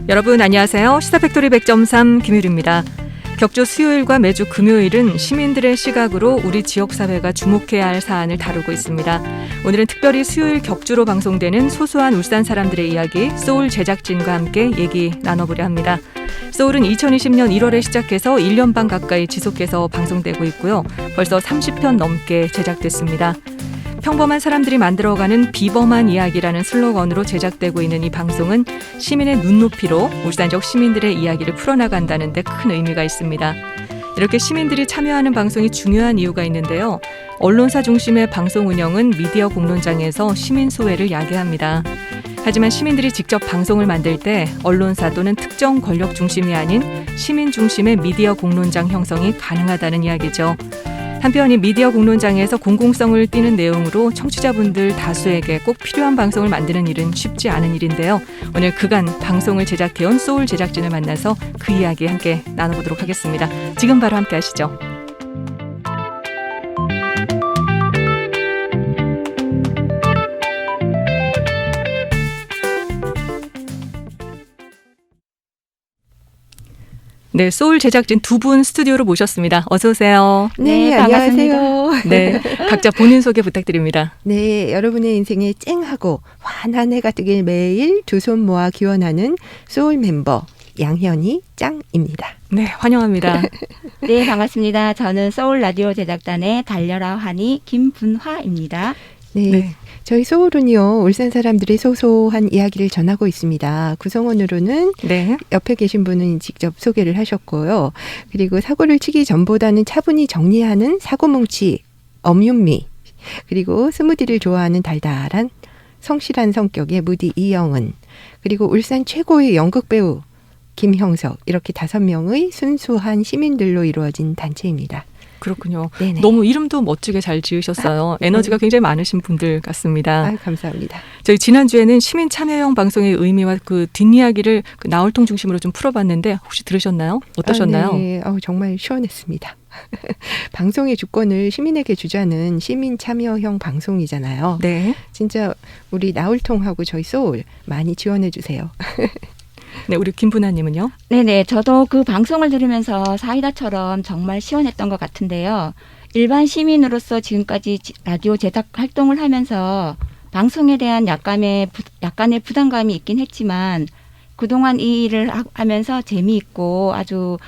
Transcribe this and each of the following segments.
여러분 안녕하세요. 시사팩토리 100.3 김유리입니다. 격주 수요일과 매주 금요일은 시민들의 시각으로 우리 지역사회가 주목해야 할 사안을 다루고 있습니다. 오늘은 특별히 수요일 격주로 방송되는 소소한 울산 사람들의 이야기 소울 제작진과 함께 얘기 나눠보려 합니다. 소울은 2020년 1월에 시작해서 1년 반 가까이 지속해서 방송되고 있고요. 벌써 30편 넘게 제작됐습니다. 평범한 사람들이 만들어가는 비범한 이야기라는 슬로건으로 제작되고 있는 이 방송은 시민의 눈높이로 울산적 시민들의 이야기를 풀어나간다는 데 큰 의미가 있습니다. 이렇게 시민들이 참여하는 방송이 중요한 이유가 있는데요. 언론사 중심의 방송 운영은 미디어 공론장에서 시민 소외를 야기합니다. 하지만 시민들이 직접 방송을 만들 때 언론사 또는 특정 권력 중심이 아닌 시민 중심의 미디어 공론장 형성이 가능하다는 이야기죠. 한편 이 미디어 공론장에서 공공성을 띠는 내용으로 청취자분들 다수에게 꼭 필요한 방송을 만드는 일은 쉽지 않은 일인데요. 오늘 그간 방송을 제작해온 소울 제작진을 만나서 그 이야기 함께 나눠보도록 하겠습니다. 지금 바로 함께 하시죠. 네, 소울 제작진 두 분 스튜디오로 모셨습니다. 어서 오세요. 네, 안녕하세요. 네, 각자 본인 소개 부탁드립니다. 네, 여러분의 인생에 쨍하고 환한 해가 뜨길 매일 두 손 모아 기원하는 소울 멤버 양현희 짱입니다. 네, 환영합니다. 네, 반갑습니다. 저는 소울 라디오 제작단의 달려라 환희 김분화입니다. 네. 저희 소울은요, 울산 사람들의 소소한 이야기를 전하고 있습니다. 구성원으로는 네. 옆에 계신 분은 직접 소개를 하셨고요. 그리고 사고를 치기 전보다는 차분히 정리하는 사고뭉치 엄윤미, 그리고 스무디를 좋아하는 달달한 성실한 성격의 무디 이영은, 그리고 울산 최고의 연극배우 김형석, 이렇게 5명의 순수한 시민들로 이루어진 단체입니다. 그렇군요. 네네. 너무 이름도 멋지게 잘 지으셨어요. 에너지가 굉장히 많으신 분들 같습니다. 아, 감사합니다. 저희 지난주에는 시민 참여형 방송의 의미와 그 뒷이야기를 그 나홀통 중심으로 좀 풀어봤는데 혹시 들으셨나요? 어떠셨나요? 아, 네. 정말 시원했습니다. 방송의 주권을 시민에게 주자는 시민 참여형 방송이잖아요. 네. 진짜 우리 나홀통하고 저희 소울 많이 지원해 주세요. 네, 우리 김분하님은요? 네네, 저도 그 방송을 들으면서 사이다처럼 정말 시원했던 것 같은데요. 일반 시민으로서 지금까지 라디오 제작 활동을 하면서 방송에 대한 약간의 부담감이 있긴 했지만 그동안 이 일을 하면서 재미있고 아주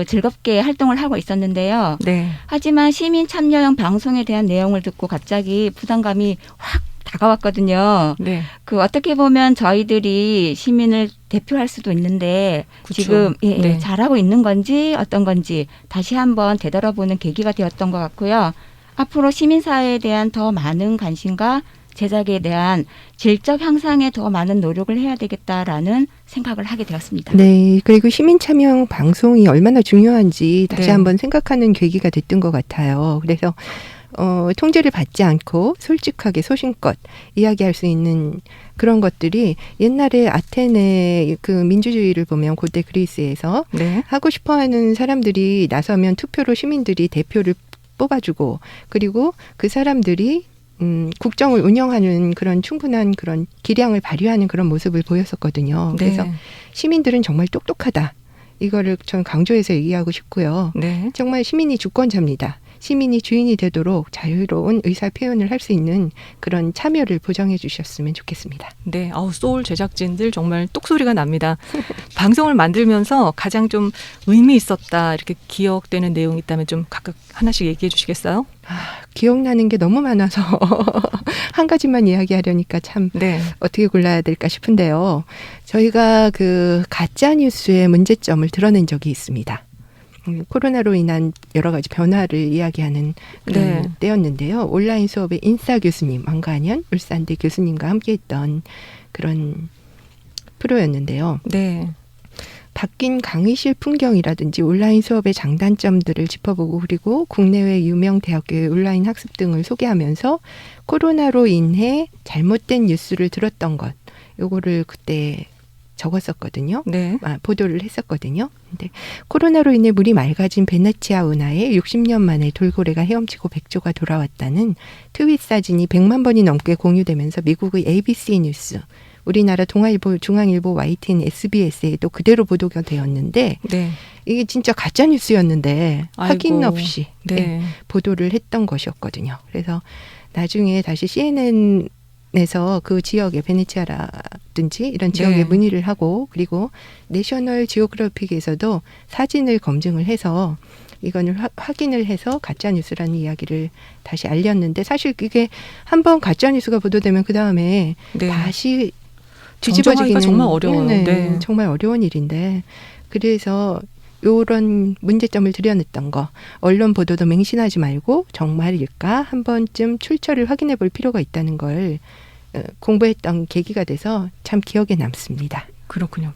즐겁게 활동을 하고 있었는데요. 네. 하지만 시민 참여형 방송에 대한 내용을 듣고 갑자기 부담감이 확 다가왔거든요. 네. 어떻게 보면 저희들이 시민을 대표할 수도 있는데 그쵸. 지금 네. 잘하고 있는 건지 어떤 건지 다시 한번 되돌아보는 계기가 되었던 것 같고요. 앞으로 시민사회에 대한 더 많은 관심과 제작에 대한 질적 향상에 더 많은 노력을 해야 되겠다라는 생각을 하게 되었습니다. 네, 그리고 시민 참여형 방송이 얼마나 중요한지 다시 네. 한번 생각하는 계기가 됐던 것 같아요. 그래서 통제를 받지 않고 솔직하게 소신껏 이야기할 수 있는 그런 것들이 옛날에 아테네 그 민주주의를 보면 고대 그리스에서 네. 하고 싶어하는 사람들이 나서면 투표로 시민들이 대표를 뽑아주고, 그리고 그 사람들이 국정을 운영하는 그런 충분한 그런 기량을 발휘하는 그런 모습을 보였었거든요. 그래서 네. 시민들은 정말 똑똑하다. 이거를 저는 강조해서 얘기하고 싶고요. 네. 정말 시민이 주권자입니다. 시민이 주인이 되도록 자유로운 의사 표현을 할 수 있는 그런 참여를 보장해 주셨으면 좋겠습니다. 네. 소울 제작진들 정말 똑소리가 납니다. 방송을 만들면서 가장 좀 의미 있었다 이렇게 기억되는 내용이 있다면 좀 각각 하나씩 얘기해 주시겠어요? 기억나는 게 너무 많아서 한 가지만 이야기하려니까 참 네. 어떻게 골라야 될까 싶은데요. 저희가 그 가짜 뉴스의 문제점을 드러낸 적이 있습니다. 코로나로 인한 여러 가지 변화를 이야기하는 그런 네. 때였는데요. 온라인 수업에 인싸 교수님, 왕관현 울산대 교수님과 함께했던 그런 프로였는데요. 네. 바뀐 강의실 풍경이라든지 온라인 수업의 장단점들을 짚어보고, 그리고 국내외 유명 대학교의 온라인 학습 등을 소개하면서 코로나로 인해 잘못된 뉴스를 들었던 것, 요거를 그때 적었었거든요. 네. 보도를 했었거든요. 근데 코로나로 인해 물이 맑아진 베네치아 운하에 60년 만에 돌고래가 헤엄치고 백조가 돌아왔다는 트윗 사진이 100만 번이 넘게 공유되면서 미국의 ABC 뉴스, 우리나라 동아일보, 중앙일보, YTN, SBS에도 그대로 보도가 되었는데 네. 이게 진짜 가짜 뉴스였는데 확인 아이고. 없이 네. 네, 보도를 했던 것이었거든요. 그래서 나중에 다시 CNN에서 그 지역에 베네치아라든지 이런 지역에 네. 문의를 하고 그리고 내셔널 지오그래픽에서도 사진을 검증을 해서 이거는 확인을 해서 가짜 뉴스라는 이야기를 다시 알렸는데 사실 그게 한번 가짜 뉴스가 보도되면 그 다음에 네. 다시 정정하기가 뒤집어지기는 정말 어려워요. 네. 정말 어려운 일인데 그래서 이런 문제점을 드러냈던 거 언론 보도도 맹신하지 말고 정말일까 한 번쯤 출처를 확인해 볼 필요가 있다는 걸 공부했던 계기가 돼서 참 기억에 남습니다. 그렇군요.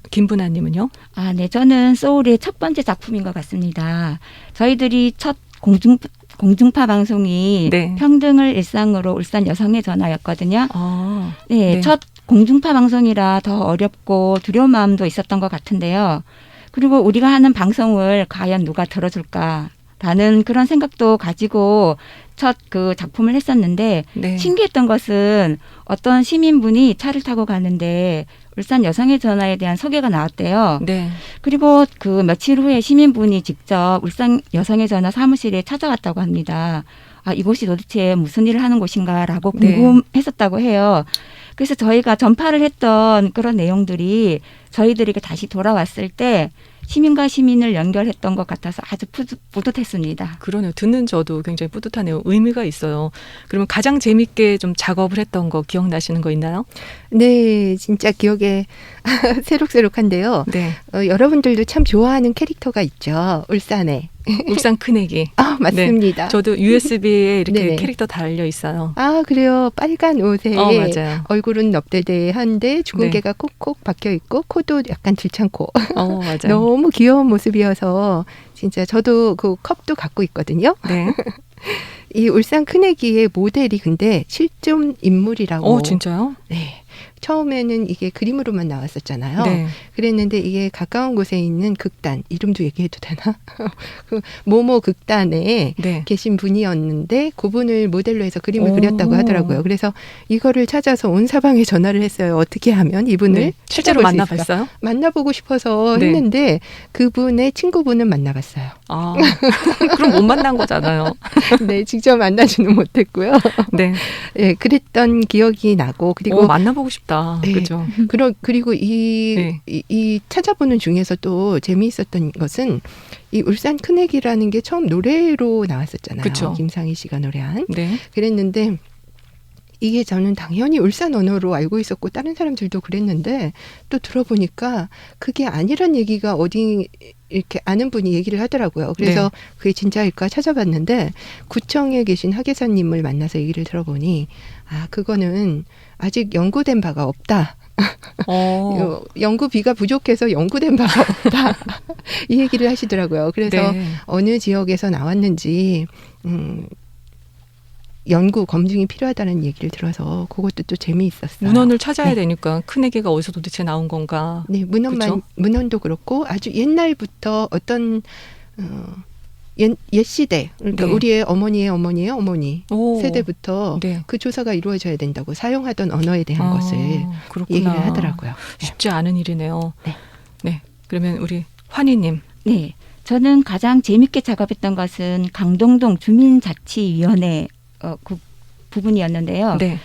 김분아님은요? 아, 네. 저는 소울의 첫 번째 작품인 것 같습니다. 저희들이 첫 공중파 방송이 네. 평등을 일상으로 울산 여성의 전화였거든요. 아, 네, 네. 첫 공중파 방송이라 더 어렵고 두려운 마음도 있었던 것 같은데요. 그리고 우리가 하는 방송을 과연 누가 들어줄까라는 그런 생각도 가지고 첫 그 작품을 했었는데 네. 신기했던 것은 어떤 시민분이 차를 타고 가는데 울산 여성의 전화에 대한 소개가 나왔대요. 네. 그리고 그 며칠 후에 시민분이 직접 울산 여성의 전화 사무실에 찾아갔다고 합니다. 아, 이곳이 도대체 무슨 일을 하는 곳인가라고 네. 궁금했었다고 해요. 그래서 저희가 전파를 했던 그런 내용들이 저희들에게 다시 돌아왔을 때 시민과 시민을 연결했던 것 같아서 아주 뿌듯했습니다. 그러네요. 듣는 저도 굉장히 뿌듯하네요. 의미가 있어요. 그러면 가장 재밌게 좀 작업을 했던 거 기억나시는 거 있나요? 네, 진짜 기억에 새록새록한데요. 네. 여러분들도 참 좋아하는 캐릭터가 있죠. 울산에. 울산 큰애기. 아, 맞습니다. 저도 USB에 이렇게 네네. 캐릭터 달려 있어요. 아, 그래요. 빨간 옷에 맞아요. 얼굴은 넙대대한데 죽은 네. 개가 콕콕 박혀 있고 코도 약간 들창코. 맞아요. 너무 귀여운 모습이어서 진짜 저도 그 컵도 갖고 있거든요. 네. 이 울산 큰애기의 모델이 근데 실존 인물이라고. 진짜요? 네. 처음에는 이게 그림으로만 나왔었잖아요. 네. 그랬는데 이게 가까운 곳에 있는 극단, 이름도 얘기해도 되나? 그 모모 극단에 네. 계신 분이었는데 그분을 모델로 해서 그림을 오. 그렸다고 하더라고요. 그래서 이거를 찾아서 온 사방에 전화를 했어요. 어떻게 하면 이분을 네. 실제로 찾아볼 수 있을까? 만나봤어요? 만나보고 싶어서 네. 했는데 그분의 친구분은 만나봤어요. 아, 그럼 못 만난 거잖아요. 네, 직접 만나지는 못했고요. 네. 네, 그랬던 기억이 나고 그리고 만나보고 싶다. 네. 그죠? 그리고 이 찾아보는 중에서 또 재미있었던 것은 이 울산 큰애기라는 게 처음 노래로 나왔었잖아요. 그쵸. 김상희 씨가 노래한. 네. 그랬는데 이게 저는 당연히 울산 언어로 알고 있었고 다른 사람들도 그랬는데 또 들어보니까 그게 아니란 얘기가 어디 이렇게 아는 분이 얘기를 하더라고요. 그래서 그게 진짜일까 찾아봤는데 구청에 계신 학예사님을 만나서 얘기를 들어보니 아, 그거는 아직 연구된 바가 없다. 연구비가 부족해서 연구된 바가 없다. 이 얘기를 하시더라고요. 그래서 네. 어느 지역에서 나왔는지 연구 검증이 필요하다는 얘기를 들어서 그것도 또 재미있었어요. 문헌을 찾아야 네. 되니까 큰애기가 어디서 도대체 나온 건가. 네, 그쵸? 문헌도 그렇고 아주 옛날부터 어떤 옛 시대, 그러니까 네. 우리의 어머니의 어머니 오. 세대부터 네. 그 조사가 이루어져야 된다고 사용하던 언어에 대한 것을 그렇구나. 얘기를 하더라고요. 쉽지 않은 일이네요. 네. 네. 그러면 우리 환희님. 네. 저는 가장 재밌게 작업했던 것은 강동동 주민자치위원회 그 부분이었는데요. 네.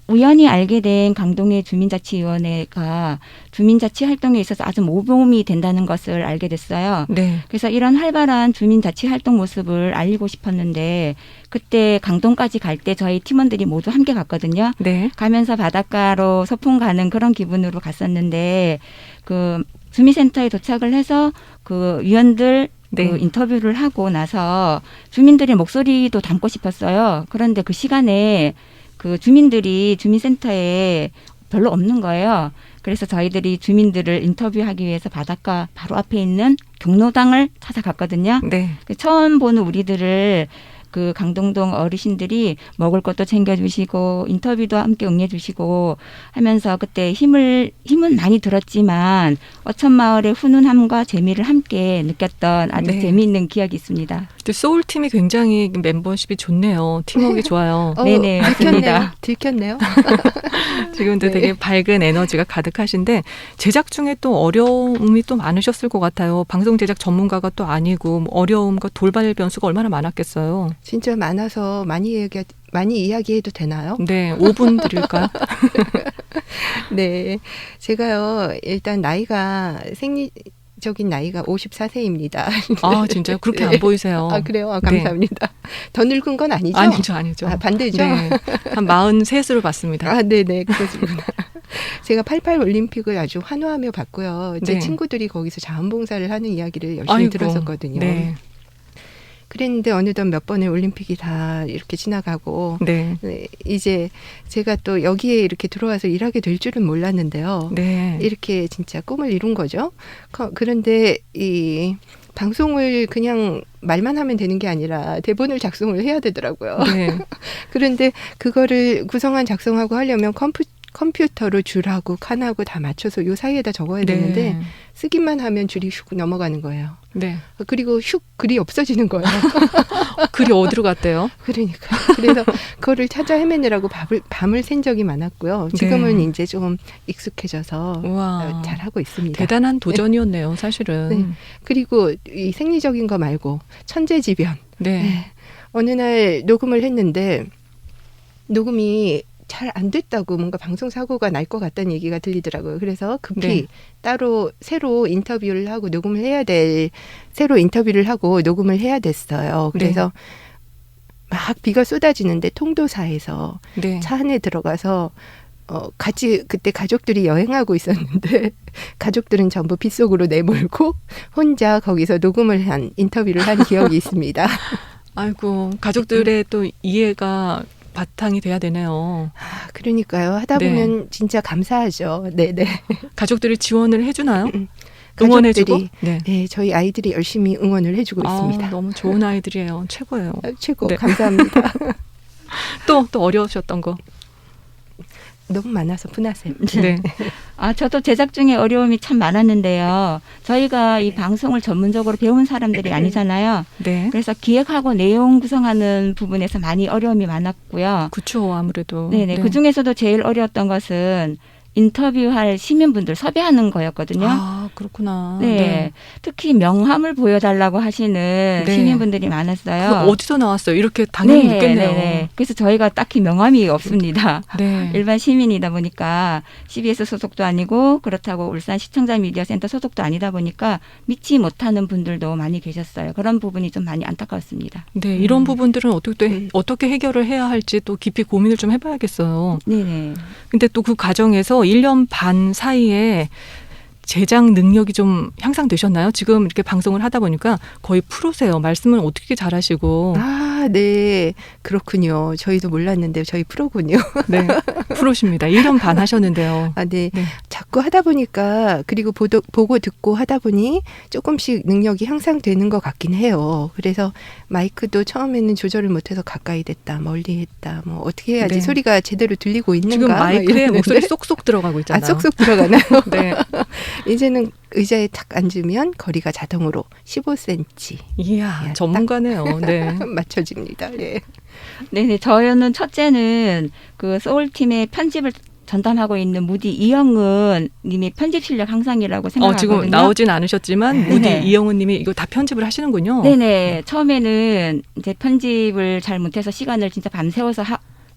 우연히 알게 된 강동의 주민자치위원회가 주민자치 활동에 있어서 아주 모범이 된다는 것을 알게 됐어요. 네. 그래서 이런 활발한 주민자치 활동 모습을 알리고 싶었는데 그때 강동까지 갈 때 저희 팀원들이 모두 함께 갔거든요. 네. 가면서 바닷가로 소풍 가는 그런 기분으로 갔었는데 그 주민센터에 도착을 해서 그 위원들 네. 그 인터뷰를 하고 나서 주민들의 목소리도 담고 싶었어요. 그런데 그 시간에 그 주민들이 주민센터에 별로 없는 거예요. 그래서 저희들이 주민들을 인터뷰하기 위해서 바닷가 바로 앞에 있는 경로당을 찾아갔거든요. 네. 처음 보는 우리들을 그 강동동 어르신들이 먹을 것도 챙겨주시고 인터뷰도 함께 응해주시고 하면서 그때 힘은 많이 들었지만 어천마을의 훈훈함과 재미를 함께 느꼈던 아주 네. 재미있는 기억이 있습니다. 근데 소울팀이 굉장히 멤버십이 좋네요. 팀워크가 좋아요. 네네, 맞습니다. 들켰네요. 지금도 네. 되게 밝은 에너지가 가득하신데 제작 중에 또 어려움이 또 많으셨을 것 같아요. 방송 제작 전문가가 또 아니고 뭐 어려움과 돌발 변수가 얼마나 많았겠어요. 진짜 많아서 많이 이야기해도 되나요? 네, 5분 드릴까요? 네. 제가요, 일단 생리적인 나이가 54세입니다. 아, 진짜요? 그렇게 안 보이세요. 아, 그래요? 아, 감사합니다. 더 늙은 건 아니죠? 아니죠. 아, 반대죠? 네, 한 43으로 봤습니다. 아, 네네. 그러시구나. 제가 88 올림픽을 아주 환호하며 봤고요. 제 네. 친구들이 거기서 자원봉사를 하는 이야기를 열심히 아이고, 들었었거든요. 네, 그랬는데 어느덧 몇 번의 올림픽이 다 이렇게 지나가고 네, 네, 이제 제가 또 여기에 이렇게 들어와서 일하게 될 줄은 몰랐는데요. 네. 이렇게 진짜 꿈을 이룬 거죠. 그런데 이 방송을 그냥 말만 하면 되는 게 아니라 대본을 작성을 해야 되더라고요. 네. 그런데 그거를 구성안 작성하고 하려면 컴퓨터로 줄하고 칸하고 다 맞춰서 요 사이에다 적어야 되는데 네. 쓰기만 하면 줄이 슉 넘어가는 거예요. 네. 그리고 슉 글이 없어지는 거예요. 글이 어디로 갔대요? 그러니까 그래서 그거를 찾아 헤매느라고 밤을 샌 적이 많았고요. 지금은 네. 이제 좀 익숙해져서 우와. 잘 하고 있습니다. 대단한 도전이었네요, 사실은. 네. 그리고 이 생리적인 거 말고 천재지변. 네. 네. 어느 날 녹음을 했는데 녹음이 잘 안 됐다고 뭔가 방송 사고가 날 것 같다는 얘기가 들리더라고요. 그래서 급히 네. 따로 새로 인터뷰를 하고 새로 인터뷰를 하고 녹음을 해야 됐어요. 그래서 막 비가 쏟아지는데 통도사에서 네. 차 안에 들어가서 같이 그때 가족들이 여행하고 있었는데 가족들은 전부 빗속으로 내몰고 혼자 거기서 녹음을 한 인터뷰를 한 기억이 있습니다. 아이고, 가족들의 또 이해가 바탕이 돼야 되네요. 아, 그러니까요. 하다 네. 보면 진짜 감사하죠. 네네. 가족들이 지원을 해주나요? 응원해주고? 가족들이 네. 네, 저희 아이들이 열심히 응원을 해주고 있습니다. 너무 좋은 아이들이에요. 최고예요. 최고 네. 감사합니다. 또 어려우셨던 거. 너무 많아서 분하세요. 네. 저도 제작 중에 어려움이 참 많았는데요. 저희가 이 방송을 전문적으로 배운 사람들이 아니잖아요. 네. 그래서 기획하고 내용 구성하는 부분에서 많이 어려움이 많았고요. 그쵸, 아무래도. 네네. 네. 그 중에서도 제일 어려웠던 것은 인터뷰할 시민분들 섭외하는 거였거든요. 아, 그렇구나. 네. 특히 명함을 보여달라고 하시는 네. 시민분들이 많았어요. 그거 어디서 나왔어요? 이렇게 당연히 묻겠네요. 네. 그래서 저희가 딱히 명함이 없습니다. 네. 일반 시민이다 보니까 CBS 소속도 아니고 그렇다고 울산 시청자 미디어 센터 소속도 아니다 보니까 믿지 못하는 분들도 많이 계셨어요. 그런 부분이 좀 많이 안타까웠습니다. 네, 이런 부분들은 어떻게 해결을 해야 할지 또 깊이 고민을 좀 해봐야겠어요. 네네. 근데 또 그 과정에서 1년 반 사이에 제작 능력이 좀 향상되셨나요? 지금 이렇게 방송을 하다 보니까 거의 프로세요. 말씀을 어떻게 잘하시고. 아, 네. 그렇군요. 저희도 몰랐는데 저희 프로군요. 네, 프로십니다. 1년 반 하셨는데요. 아, 네. 네. 자꾸 하다 보니까 그리고 보고 듣고 하다 보니 조금씩 능력이 향상되는 것 같긴 해요. 그래서 마이크도 처음에는 조절을 못해서 가까이 됐다, 멀리 했다, 뭐 어떻게 해야지 네. 소리가 제대로 들리고 있는가. 지금 막 마이크에 이러는데. 목소리 쏙쏙 들어가고 있잖아요. 아, 쏙쏙 들어가나요? 네. 이제는 의자에 탁 앉으면 거리가 자동으로 15cm 이야, 딱. 전문가네요. 네. 맞춰집니다. 예. 네네. 저는 첫째는 그 소울팀의 편집을 전담하고 있는 무디 이영은 님이 편집 실력 향상이라고 생각하거든요. 지금 나오진 않으셨지만 무디 네. 이영은 님이 이거 다 편집을 하시는군요. 네네. 처음에는 이제 편집을 잘 못해서 시간을 진짜 밤새워서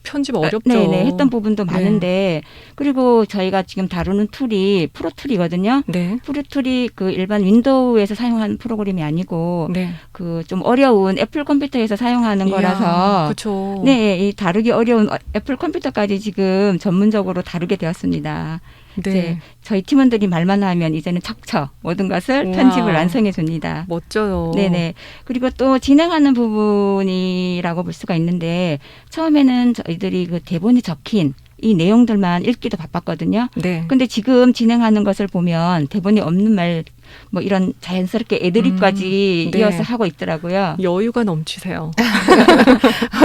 편집 어렵죠. 네네. 했던 부분도 네. 많은데 그리고 저희가 지금 다루는 툴이 프로툴이거든요. 네. 프로툴이 그 일반 윈도우에서 사용하는 프로그램이 아니고 네. 그 좀 어려운 애플 컴퓨터에서 사용하는 거라서 그렇죠. 네, 이 다루기 어려운 애플 컴퓨터까지 지금 전문적으로 다루게 되었습니다. 이제 네. 저희 팀원들이 말만 하면 이제는 척척 모든 것을 우와. 편집을 완성해 줍니다. 멋져요. 네네. 그리고 또 진행하는 부분이라고 볼 수가 있는데 처음에는 저희들이 그 대본에 적힌 이 내용들만 읽기도 바빴거든요. 네. 근데 지금 진행하는 것을 보면 대본이 없는 말 뭐 이런 자연스럽게 애드립까지 네. 이어서 하고 있더라고요. 여유가 넘치세요.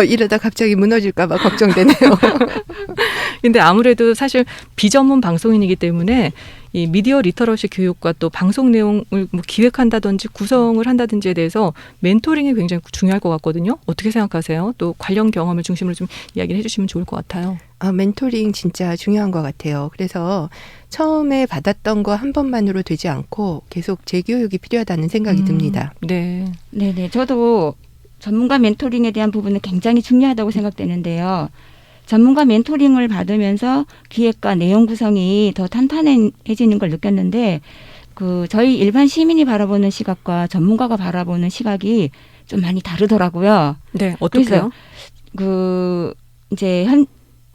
이러다 갑자기 무너질까 봐 걱정되네요. 근데 아무래도 사실 비전문 방송인이기 때문에 이 미디어 리터러시 교육과 또 방송 내용을 뭐 기획한다든지 구성을 한다든지에 대해서 멘토링이 굉장히 중요할 것 같거든요. 어떻게 생각하세요? 또 관련 경험을 중심으로 좀 이야기를 해주시면 좋을 것 같아요. 멘토링 진짜 중요한 것 같아요. 그래서 처음에 받았던 거 한 번만으로 되지 않고 계속 재교육이 필요하다는 생각이 듭니다. 네. 네네. 저도 전문가 멘토링에 대한 부분은 굉장히 중요하다고 생각되는데요. 전문가 멘토링을 받으면서 기획과 내용 구성이 더 탄탄해지는 걸 느꼈는데 저희 일반 시민이 바라보는 시각과 전문가가 바라보는 시각이 좀 많이 다르더라고요. 네. 어떻게요? 이제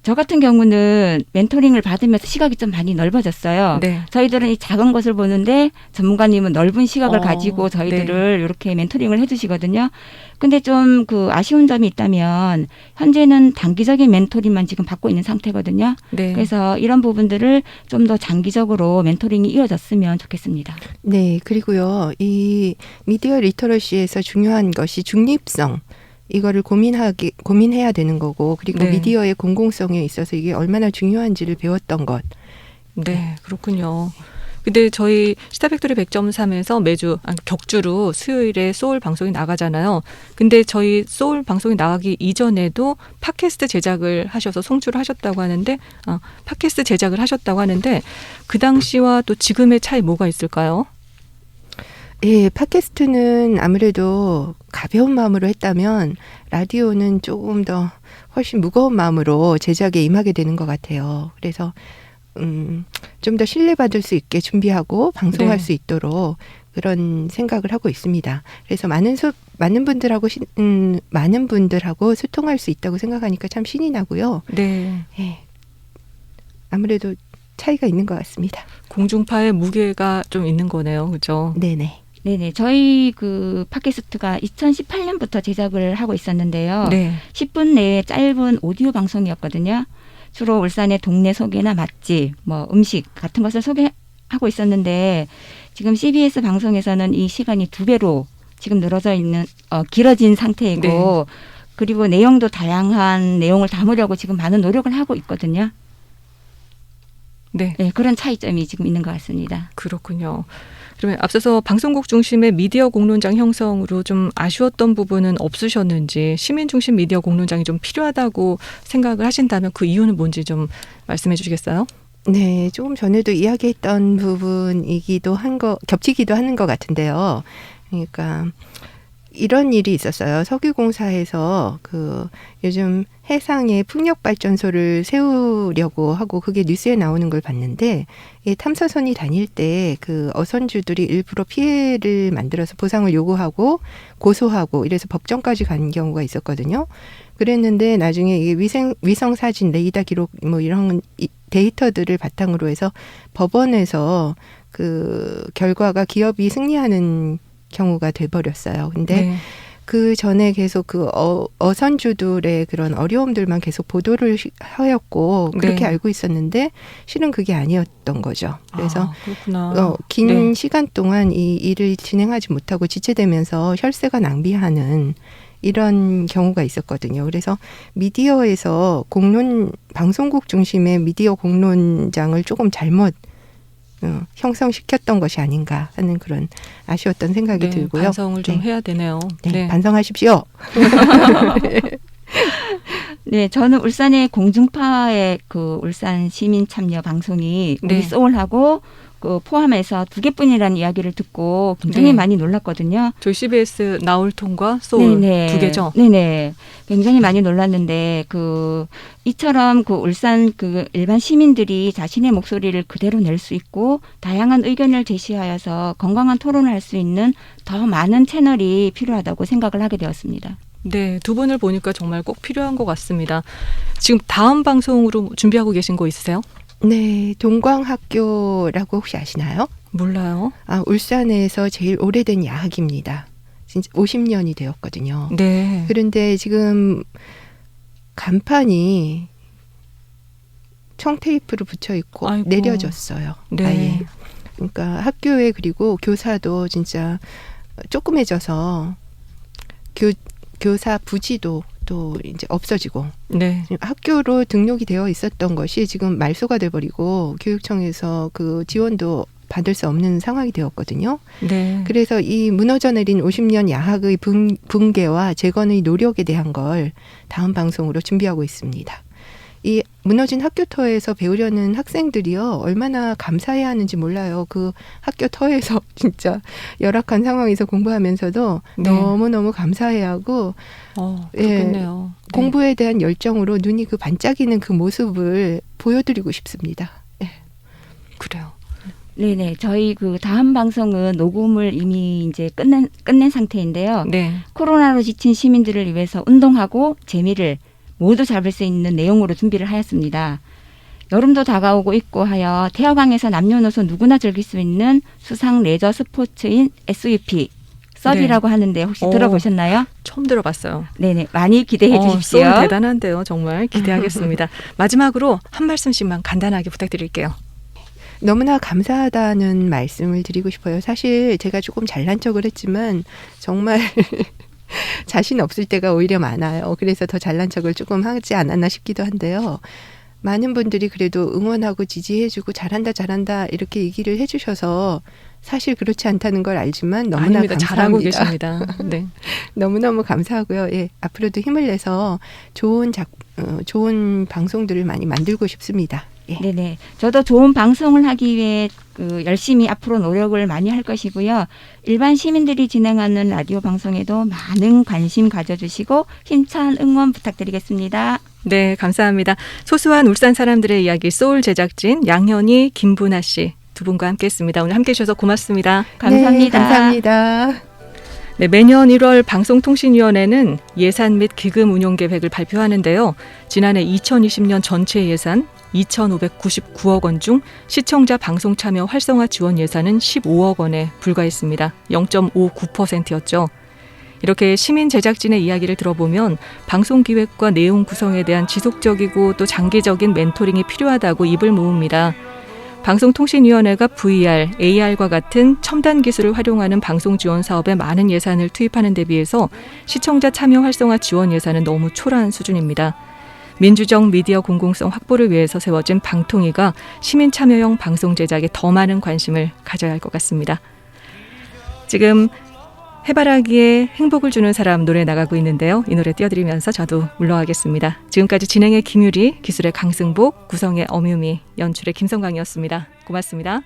저 같은 경우는 멘토링을 받으면서 시각이 좀 많이 넓어졌어요. 네. 저희들은 이 작은 것을 보는데 전문가님은 넓은 시각을 가지고 저희들을 이렇게 멘토링을 해주시거든요. 근데 좀 아쉬운 점이 있다면 현재는 단기적인 멘토링만 지금 받고 있는 상태거든요. 네. 그래서 이런 부분들을 좀 더 장기적으로 멘토링이 이어졌으면 좋겠습니다. 네, 그리고요, 이 미디어 리터러시에서 중요한 것이 중립성. 이거를 고민해야 되는 거고, 그리고 네. 미디어의 공공성에 있어서 이게 얼마나 중요한지를 배웠던 것. 네, 그렇군요. 근데 저희 시타팩토리 100.3에서 매주 격주로 수요일에 소울 방송이 나가잖아요. 근데 저희 소울 방송이 나가기 이전에도 팟캐스트 제작을 하셔서 송출을 하셨다고 하는데, 팟캐스트 제작을 하셨다고 하는데 그 당시와 또 지금의 차이 뭐가 있을까요? 예, 팟캐스트는 아무래도 가벼운 마음으로 했다면 라디오는 조금 더 훨씬 무거운 마음으로 제작에 임하게 되는 것 같아요. 그래서 좀 더 신뢰받을 수 있게 준비하고 방송할 네. 수 있도록 그런 생각을 하고 있습니다. 그래서 많은 분들하고 소통할 수 있다고 생각하니까 참 신이 나고요. 네. 예, 아무래도 차이가 있는 것 같습니다. 공중파의 무게가 좀 있는 거네요. 그렇죠? 네네. 네네. 저희 팟캐스트가 2018년부터 제작을 하고 있었는데요. 네. 10분 내에 짧은 오디오 방송이었거든요. 주로 울산의 동네 소개나 맛집, 음식 같은 것을 소개하고 있었는데 지금 CBS 방송에서는 이 시간이 2배로 지금 늘어져 있는 길어진 상태이고 네. 그리고 내용도 다양한 내용을 담으려고 지금 많은 노력을 하고 있거든요. 네. 네, 그런 차이점이 지금 있는 것 같습니다. 그렇군요. 그러면 앞서서 방송국 중심의 미디어 공론장 형성으로 좀 아쉬웠던 부분은 없으셨는지, 시민 중심 미디어 공론장이 좀 필요하다고 생각을 하신다면 그 이유는 뭔지 좀 말씀해 주시겠어요? 네, 조금 전에도 이야기했던 부분이기도 겹치기도 하는 것 같은데요. 그러니까 이런 일이 있었어요. 석유공사에서 요즘 해상에 풍력발전소를 세우려고 하고 그게 뉴스에 나오는 걸 봤는데, 이 탐사선이 다닐 때 어선주들이 일부러 피해를 만들어서 보상을 요구하고 고소하고 이래서 법정까지 간 경우가 있었거든요. 그랬는데 나중에 이게 위성 사진, 레이더 기록 이런 데이터들을 바탕으로 해서 법원에서 결과가 기업이 승리하는 경우가 돼버렸어요. 근데 네. 그 전에 계속 어선주들의 그런 어려움들만 계속 보도를 하였고 그렇게 네. 알고 있었는데 실은 그게 아니었던 거죠. 그래서 그렇구나. 긴 네. 시간 동안 이 일을 진행하지 못하고 지체되면서 혈세가 낭비하는 이런 경우가 있었거든요. 그래서 미디어에서 방송국 중심의 미디어 공론장을 조금 잘못 형성시켰던 것이 아닌가 하는 그런 아쉬웠던 생각이 네, 들고요. 반성을 좀 네. 해야 되네요. 네, 반성하십시오. 네, 저는 울산의 공중파의 울산 시민 참여 방송이 우리 네. 소울하고 포함해서 2개뿐이라는 이야기를 듣고 굉장히 네. 많이 놀랐거든요. 저희 CBS 나울통과 소울 네네. 2개죠? 네네. 굉장히 많이 놀랐는데 이처럼 울산 일반 시민들이 자신의 목소리를 그대로 낼 수 있고 다양한 의견을 제시하여서 건강한 토론을 할 수 있는 더 많은 채널이 필요하다고 생각을 하게 되었습니다. 네, 두 분을 보니까 정말 꼭 필요한 것 같습니다. 지금 다음 방송으로 준비하고 계신 거 있으세요? 네, 동광학교라고 혹시 아시나요? 몰라요. 울산에서 제일 오래된 야학입니다. 진짜 50년이 되었거든요. 네. 그런데 지금 간판이 청테이프로 붙여 있고 아이고. 내려졌어요. 네. 아예. 그러니까 학교에 그리고 교사도 진짜 조그매져서 교사 부지도 또 이제 없어지고 네. 학교로 등록이 되어 있었던 것이 지금 말소가 돼버리고 교육청에서 그 지원도 받을 수 없는 상황이 되었거든요. 네. 그래서 이 무너져 내린 50년 야학의 붕괴와 재건의 노력에 대한 걸 다음 방송으로 준비하고 있습니다. 이 무너진 학교 터에서 배우려는 학생들이요, 얼마나 감사해야 하는지 몰라요. 그 학교 터에서 진짜 열악한 상황에서 공부하면서도 네. 너무너무 감사해야 하고, 그렇겠네요. 네. 공부에 대한 열정으로 눈이 그 반짝이는 그 모습을 보여드리고 싶습니다. 그래요. 네네. 저희 그 다음 방송은 녹음을 이미 이제 끝낸 상태인데요. 네. 코로나로 지친 시민들을 위해서 운동하고 재미를 모두 잡을 수 있는 내용으로 준비를 하였습니다. 여름도 다가오고 있고 하여 태화강에서 남녀노소 누구나 즐길 수 있는 수상 레저 스포츠인 SUP 서비라고 하는데 혹시 들어보셨나요? 처음 들어봤어요. 네네. 많이 기대해 주십시오. 쏘 대단한데요. 정말 기대하겠습니다. 마지막으로 한 말씀씩만 간단하게 부탁드릴게요. 너무나 감사하다는 말씀을 드리고 싶어요. 사실 제가 조금 잘난 척을 했지만 정말 자신 없을 때가 오히려 많아요. 그래서 더 잘난 척을 조금 하지 않았나 싶기도 한데요. 많은 분들이 그래도 응원하고 지지해주고 잘한다 이렇게 얘기를 해주셔서 사실 그렇지 않다는 걸 알지만 너무나 아닙니다. 잘하고 감사합니다. 계십니다. 네. 너무너무 감사하고요. 예, 앞으로도 힘을 내서 좋은 방송들을 많이 만들고 싶습니다. 예. 네네. 저도 좋은 방송을 하기 위해 열심히 앞으로 노력을 많이 할 것이고요. 일반 시민들이 진행하는 라디오 방송에도 많은 관심 가져주시고 힘찬 응원 부탁드리겠습니다. 네, 감사합니다. 소소한 울산 사람들의 이야기 소울 제작진 양현희, 김분아 씨 두 분과 함께했습니다. 오늘 함께해 주셔서 고맙습니다. 감사합니다. 네, 감사합니다. 네, 매년 1월 방송통신위원회는 예산 및 기금 운용 계획을 발표하는데요. 지난해 2020년 전체 예산 2,599억 원 중 시청자 방송 참여 활성화 지원 예산은 15억 원에 불과했습니다. 0.59%였죠. 이렇게 시민 제작진의 이야기를 들어보면 방송 기획과 내용 구성에 대한 지속적이고 또 장기적인 멘토링이 필요하다고 입을 모읍니다. 방송통신위원회가 VR, AR과 같은 첨단 기술을 활용하는 방송 지원 사업에 많은 예산을 투입하는 데 비해서 시청자 참여 활성화 지원 예산은 너무 초라한 수준입니다. 민주적 미디어 공공성 확보를 위해서 세워진 방통위가 시민 참여형 방송 제작에 더 많은 관심을 가져야 할 것 같습니다. 지금 해바라기에 행복을 주는 사람 노래 나가고 있는데요. 이 노래 띄워드리면서 저도 물러가겠습니다. 지금까지 진행의 김유리, 기술의 강승복, 구성의 엄유미, 연출의 김성광이었습니다. 고맙습니다.